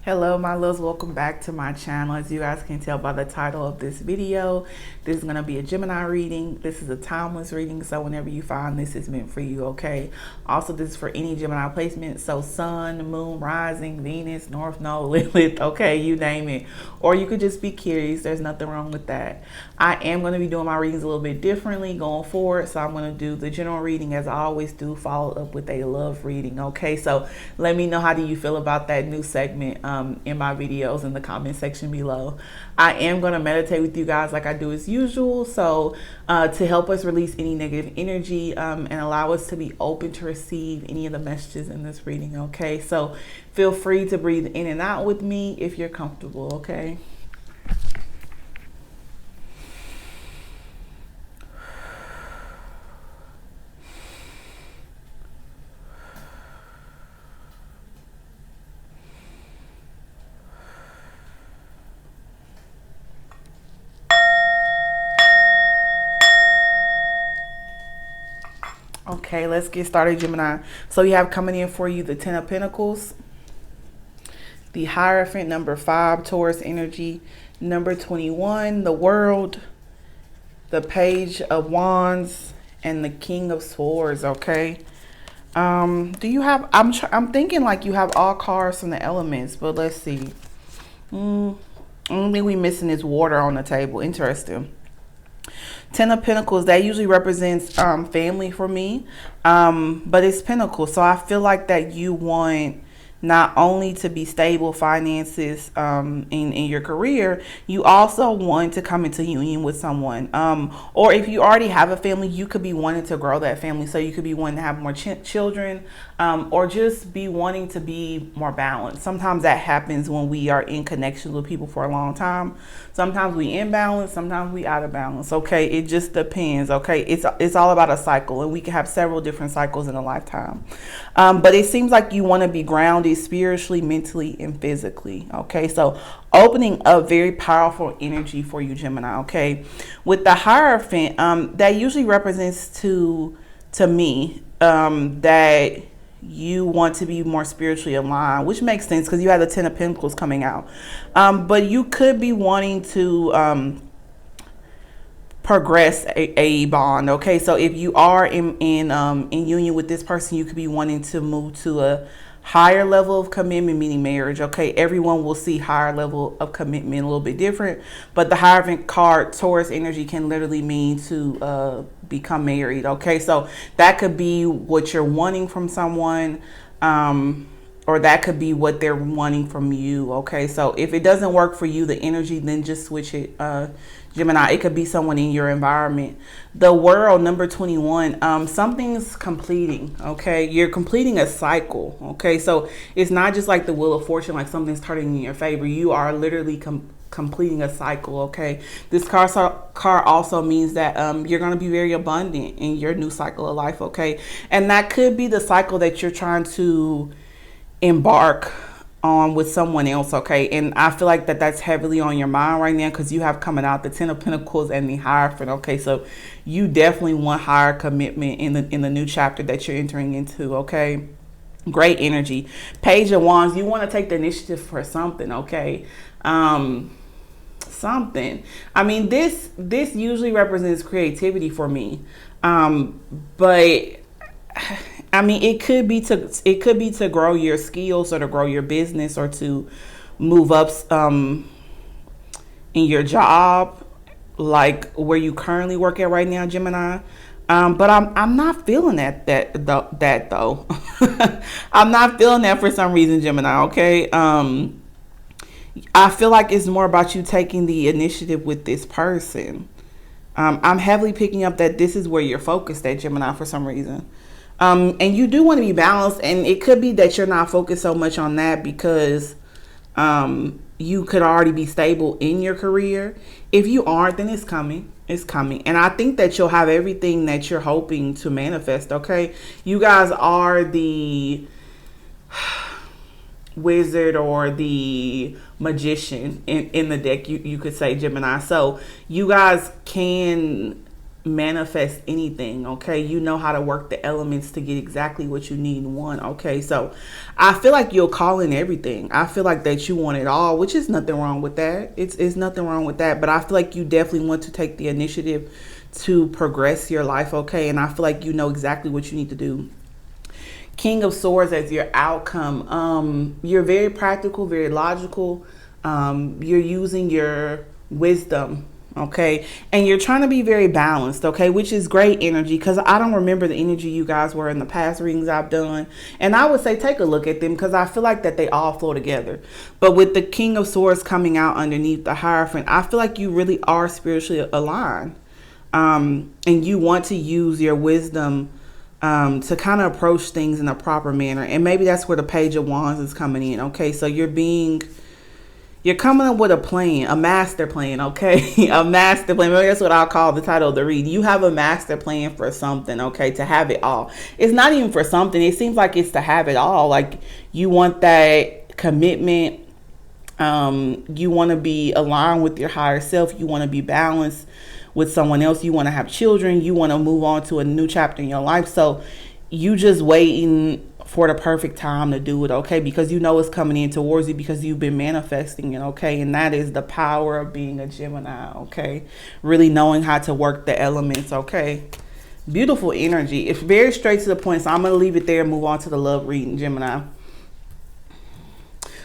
Hello my loves, welcome back to my channel. As you guys can tell by the title of this video, this is going to be a Gemini reading. This is a timeless reading, so whenever you find this is meant for you, okay? Also, this is for any Gemini placement, so sun, moon, rising, Venus, north node, Lilith, okay, you name it. Or you could just be curious, there's nothing wrong with that. I am going to be doing my readings a little bit differently going forward, so I'm going to do the general reading as I always do, follow up with a love reading, okay? So let me know, how do you feel about that new segment in my videos in the comment section below. I am going to meditate with you guys like I do as usual, so to help us release any negative energy and allow us to be open to receive any of the messages in this reading, okay? So feel free to breathe in and out with me if you're comfortable, okay? Okay, let's get started, Gemini. So you have coming in for you the Ten of Pentacles, the Hierophant, number 5, Taurus energy, number 21, the World, the Page of Wands, and the King of Swords, okay? Do you have, I'm thinking like you have all cards from the elements, but let's see. Only thing we missing is water on the table. Interesting. Ten of Pentacles, that usually represents family for me, but it's Pentacles, so I feel like that you want not only to be stable finances in your career, you also want to come into union with someone, or if you already have a family, you could be wanting to grow that family, so you could be wanting to have more children, or just be wanting to be more balanced. Sometimes that happens when we are in connection with people for a long time. Sometimes we in balance, sometimes we out of balance, okay? It just depends, okay? It's all about a cycle, and we can have several different cycles in a lifetime, but it seems like you want to be grounded spiritually, mentally, and physically, okay? So opening up very powerful energy for you, Gemini, okay? With the Hierophant, that usually represents to me that you want to be more spiritually aligned, which makes sense because you have the Ten of Pentacles coming out, but you could be wanting to progress a bond, okay? So if you are in union with this person, you could be wanting to move to a higher level of commitment, meaning marriage, okay? Everyone will see higher level of commitment a little bit different, but the Hierophant card, Taurus energy, can literally mean to become married, okay? So that could be what you're wanting from someone, or that could be what they're wanting from you, okay? So if it doesn't work for you, the energy, then just switch it, Gemini. It could be someone in your environment. The World, number 21, something's completing, okay? You're completing a cycle, okay? So it's not just like the Wheel of Fortune, like something's turning in your favor. You are literally completing a cycle, okay? This card also means that you're going to be very abundant in your new cycle of life, okay? And that could be the cycle that you're trying to embark on with someone else, okay? And I feel like that's heavily on your mind right now because you have coming out the Ten of Pentacles and the Hierophant, okay? So you definitely want higher commitment in the new chapter that you're entering into, okay? Great energy. Page of Wands, you want to take the initiative for something, okay? Something. I mean, this usually represents creativity for me, but I mean, it could be to grow your skills or to grow your business or to move up in your job, like where you currently work at right now, Gemini. But I'm not feeling that though. I'm not feeling that for some reason, Gemini. Okay. I feel like it's more about you taking the initiative with this person. I'm heavily picking up that this is where you're focused at, Gemini, for some reason. And you do want to be balanced, and it could be that you're not focused so much on that because you could already be stable in your career. If you aren't, then it's coming. It's coming. And I think that you'll have everything that you're hoping to manifest, okay? You guys are the wizard or the magician in the deck, you could say, Gemini. So you guys can manifest anything, okay? You know how to work the elements to get exactly what you need and want, okay? So I feel like you'll call in everything. I feel like that you want it all, which is nothing wrong with that. It's nothing wrong with that, but I feel like you definitely want to take the initiative to progress your life, okay? And I feel like you know exactly what you need to do. King of Swords as your outcome. You're very practical, very logical. You're using your wisdom, okay? And you're trying to be very balanced, okay? Which is great energy, because I don't remember the energy you guys were in the past readings I've done. And I would say take a look at them, because I feel like that they all flow together. But with the King of Swords coming out underneath the Hierophant, I feel like you really are spiritually aligned. And you want to use your wisdom to kind of approach things in a proper manner. And maybe that's where the Page of Wands is coming in, okay? So you're coming up with a plan, a master plan, okay? A master plan. Maybe that's what I'll call the title of the reading. You have a master plan for something, okay? To have it all. It's not even for something. It seems like it's to have it all. Like you want that commitment. You want to be aligned with your higher self. You want to be balanced with someone else. You want to have children. You want to move on to a new chapter in your life. So you just waiting for the perfect time to do it, okay? Because you know it's coming in towards you, because you've been manifesting it, okay? And that is the power of being a Gemini, okay? Really knowing how to work the elements, okay? Beautiful energy. It's very straight to the point, so I'm going to leave it there and move on to the love reading, Gemini.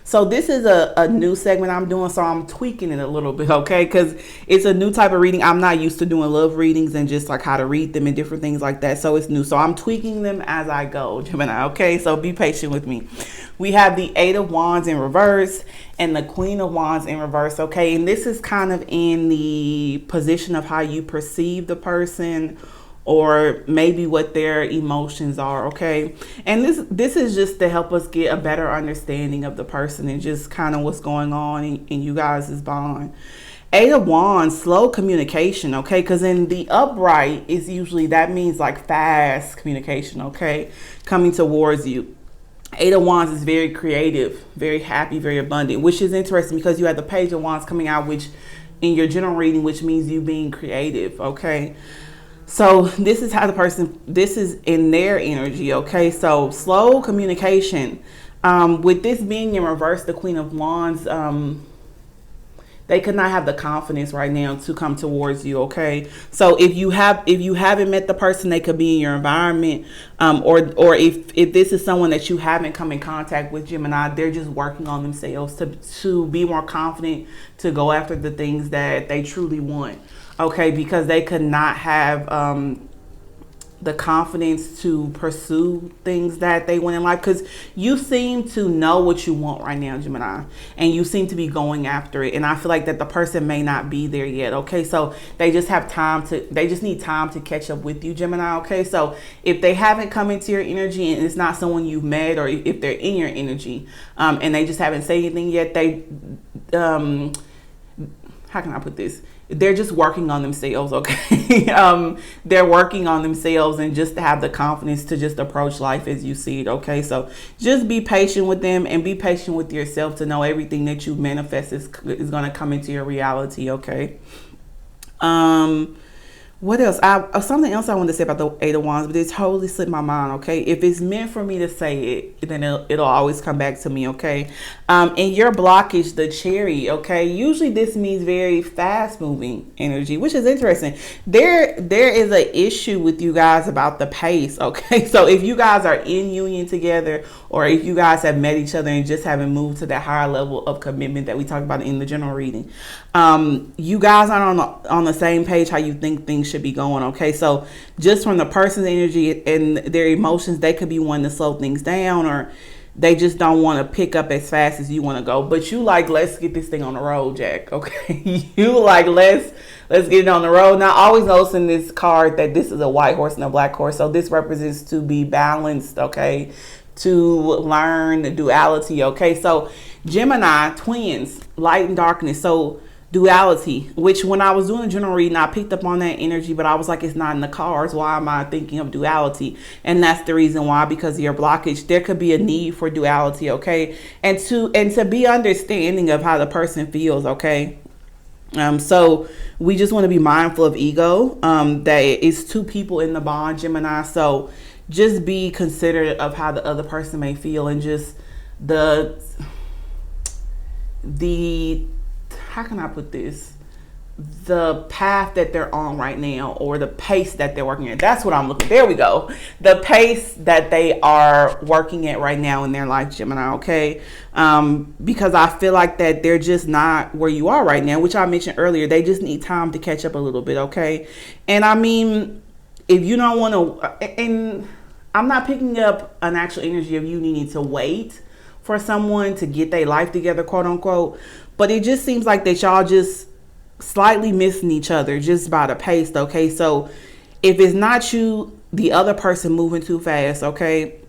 So this is a new segment I'm doing, so I'm tweaking it a little bit, okay? Because it's a new type of reading. I'm not used to doing love readings and just like how to read them and different things like that. So it's new. So I'm tweaking them as I go, Gemini, okay? So be patient with me. We have the Eight of Wands in reverse and the Queen of Wands in reverse, okay? And this is kind of in the position of how you perceive the person, or maybe what their emotions are, okay? And this is just to help us get a better understanding of the person and just kind of what's going on in you guys' bond. Eight of Wands, slow communication, okay? Because in the upright, is usually, that means like fast communication, okay? Coming towards you. Eight of Wands is very creative, very happy, very abundant, which is interesting because you have the Page of Wands coming out, which in your general reading, which means you being creative, okay? So this is how the person, this is in their energy, okay? So slow communication. With this being in reverse, the Queen of Wands, they could not have the confidence right now to come towards you, okay? So if you haven't met the person, they could be in your environment, or if this is someone that you haven't come in contact with, Gemini, they're just working on themselves to be more confident, to go after the things that they truly want. Okay, because they could not have the confidence to pursue things that they want in life. Because you seem to know what you want right now, Gemini, and you seem to be going after it. And I feel like that the person may not be there yet. Okay, so they just need time to catch up with you, Gemini. Okay, so if they haven't come into your energy and it's not someone you've met, or if they're in your energy and they just haven't said anything yet, how can I put this? They're just working on themselves, okay? They're working on themselves, and just to have the confidence to just approach life as you see it, okay? So just be patient with them, and be patient with yourself to know everything that you manifest is going to come into your reality, okay? What else? Something else I wanted to say about the Eight of Wands, but it totally slipped my mind, okay? If it's meant for me to say it, then it'll always come back to me, okay? In your blockage, the Chariot, okay? Usually this means very fast-moving energy, which is interesting. There is an issue with you guys about the pace, okay? So if you guys are in union together, or if you guys have met each other and just haven't moved to that higher level of commitment that we talked about in the general reading, you guys aren't on the same page how you think things should be going, okay? So just from the person's energy and their emotions, they could be wanting to slow things down, or they just don't want to pick up as fast as you want to go. But you like, let's get this thing on the road, Jack, okay? You like, let's get it on the road. Now, always notice in this card that this is a white horse and a black horse. So this represents to be balanced, okay? To learn the duality, okay? So Gemini, twins, light and darkness. So duality, which when I was doing the general reading, I picked up on that energy, but I was like, it's not in the cards. Why am I thinking of duality? And that's the reason why, because of your blockage, there could be a need for duality, okay? And to be understanding of how the person feels, okay? So we just want to be mindful of ego, that it's two people in the bond, Gemini. So just be considerate of how the other person may feel, and just the how can I put this? The path that they're on right now, or the pace that they're working at. That's what I'm looking. There we go. The pace that they are working at right now in their life, Gemini. Okay, because I feel like that they're just not where you are right now, which I mentioned earlier. They just need time to catch up a little bit. Okay, and I mean, if you don't want to, and I'm not picking up an actual energy of you needing to wait for someone to get their life together, quote unquote, but it just seems like that y'all just slightly missing each other just by the pace. Okay, so if it's not you, the other person moving too fast, okay,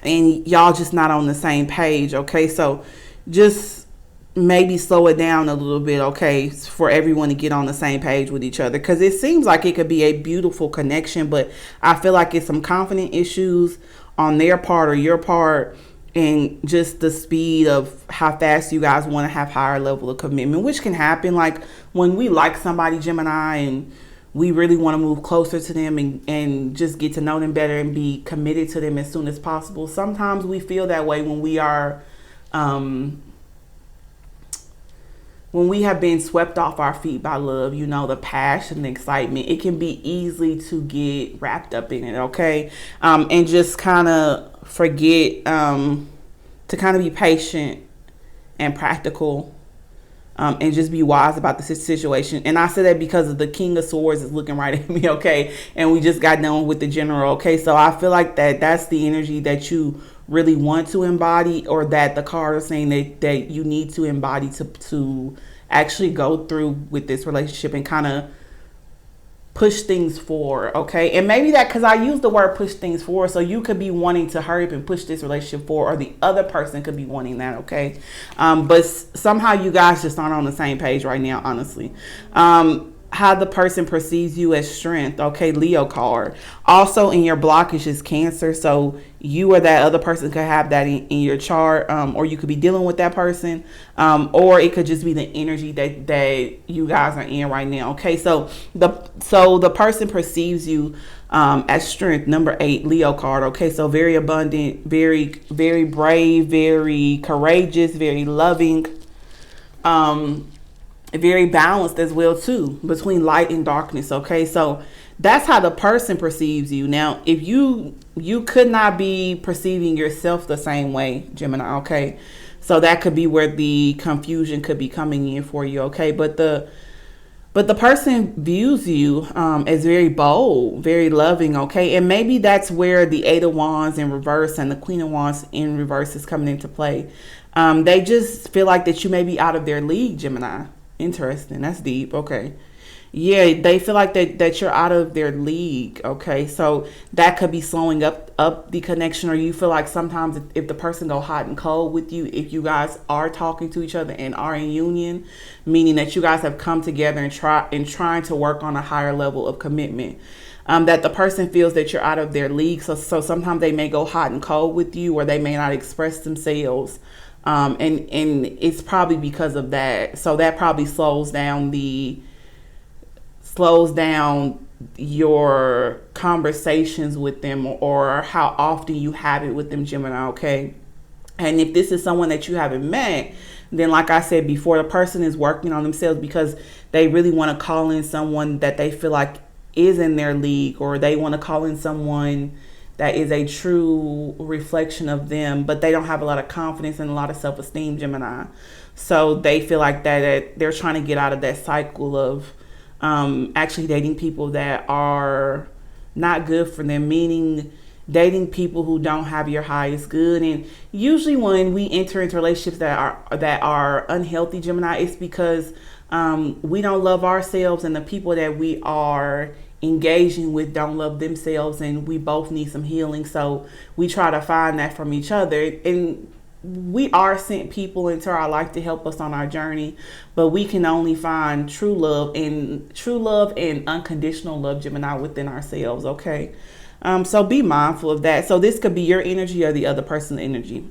and y'all just not on the same page, okay, so just maybe slow it down a little bit, okay, for everyone to get on the same page with each other, because it seems like it could be a beautiful connection, but I feel like it's some confident issues on their part or your part, and just the speed of how fast you guys want to have higher level of commitment, which can happen. Like when we like somebody, Gemini, and we really want to move closer to them, and just get to know them better and be committed to them as soon as possible. Sometimes we feel that way when we are, when we have been swept off our feet by love, you know, the passion, the excitement, it can be easy to get wrapped up in it, okay? And just kind of forget to kind of be patient and practical, and just be wise about the situation. And I say that because of the King of Swords is looking right at me, okay? And we just got done with the General, okay? So I feel like that's the energy that you really want to embody, or that the card is saying that you need to embody to actually go through with this relationship and kind of push things forward, okay? And maybe that, because I use the word push things forward, so you could be wanting to hurry up and push this relationship forward, or the other person could be wanting that, okay? But somehow you guys just aren't on the same page right now, honestly. How the person perceives you as strength, okay? Leo card. Also in your blockage is Cancer, so you or that other person could have that in your chart, or you could be dealing with that person, or it could just be the energy that you guys are in right now, okay? So the person perceives you as strength, number 8, Leo card, okay? So very abundant, very, very brave, very courageous, very loving, very balanced as well too, between light and darkness, okay? So that's how the person perceives you. Now, if you could not be perceiving yourself the same way, Gemini, okay? So that could be where the confusion could be coming in for you, okay? But the person views you as very bold, very loving, okay? And maybe that's where the 8 of Wands in reverse and the Queen of Wands in reverse is coming into play. They just feel like that you may be out of their league, Gemini. Interesting. That's deep. Okay. Yeah, they feel like that you're out of their league, okay? So that could be slowing up the connection, or you feel like sometimes if the person go hot and cold with you, if you guys are talking to each other and are in union, meaning that you guys have come together and trying to work on a higher level of commitment, that the person feels that you're out of their league. So sometimes they may go hot and cold with you, or they may not express themselves. And it's probably because of that. So that probably slows down your conversations with them, or how often you have it with them, Gemini, okay? And if this is someone that you haven't met, then like I said before, the person is working on themselves because they really want to call in someone that they feel like is in their league, or they want to call in someone that is a true reflection of them, but they don't have a lot of confidence and a lot of self-esteem, Gemini. So they feel like that they're trying to get out of that cycle of actually dating people that are not good for them, meaning dating people who don't have your highest good. And usually when we enter into relationships that are unhealthy, Gemini, it's because we don't love ourselves, and the people that we are engaging with don't love themselves, and we both need some healing. So we try to find that from each other, and we are sent people into our life to help us on our journey, but we can only find true love and unconditional love, Gemini, within ourselves, okay? So be mindful of that. So this could be your energy or the other person's energy.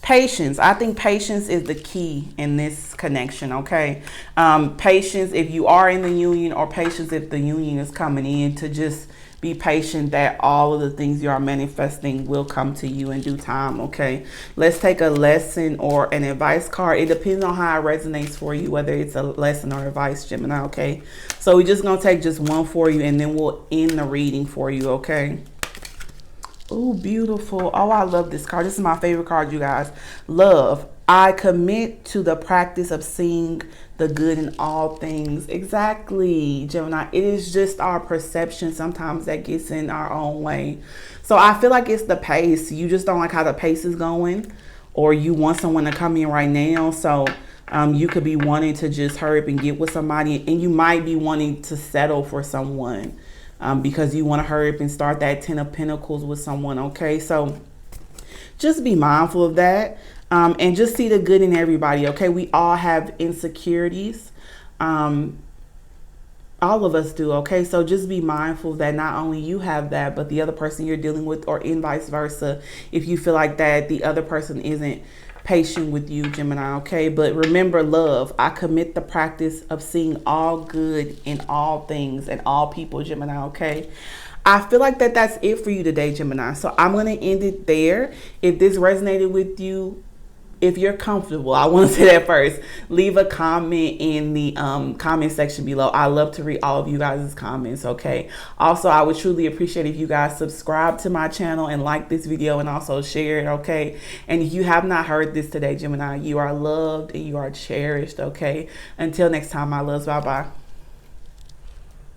Patience. I think patience is the key in this connection, okay? Patience if you are in the union, or patience if the union is coming in, to just be patient that all of the things you are manifesting will come to you in due time, okay? Let's take a lesson or an advice card. It depends on how it resonates for you, whether it's a lesson or advice, Gemini, okay? So we're just going to take just one for you, and then we'll end the reading for you, okay? Oh, beautiful. Oh, I love this card. This is my favorite card, you guys. Love. I commit to the practice of seeing the good in all things. Exactly, Gemini. It is just our perception sometimes that gets in our own way. So I feel like it's the pace. You just don't like how the pace is going, or you want someone to come in right now. So you could be wanting to just hurry up and get with somebody, and you might be wanting to settle for someone. Because you want to hurry up and start that 10 of Pentacles with someone, okay? So just be mindful of that, and just see the good in everybody, okay? We all have insecurities. All of us do, okay? So just be mindful that not only you have that, but the other person you're dealing with, or in vice versa, if you feel like that the other person isn't patient with you, Gemini, okay? But remember, love. I commit the practice of seeing all good in all things and all people, Gemini, okay? I feel like that's it for you today, Gemini. So I'm going to end it there. If this resonated with you, if you're comfortable, I want to say that first, leave a comment in the comment section below. I love to read all of you guys' comments, okay? Also, I would truly appreciate if you guys subscribe to my channel and like this video, and also share it, okay? And if you have not heard this today, Gemini, you are loved and you are cherished, okay? Until next time, my loves, bye-bye.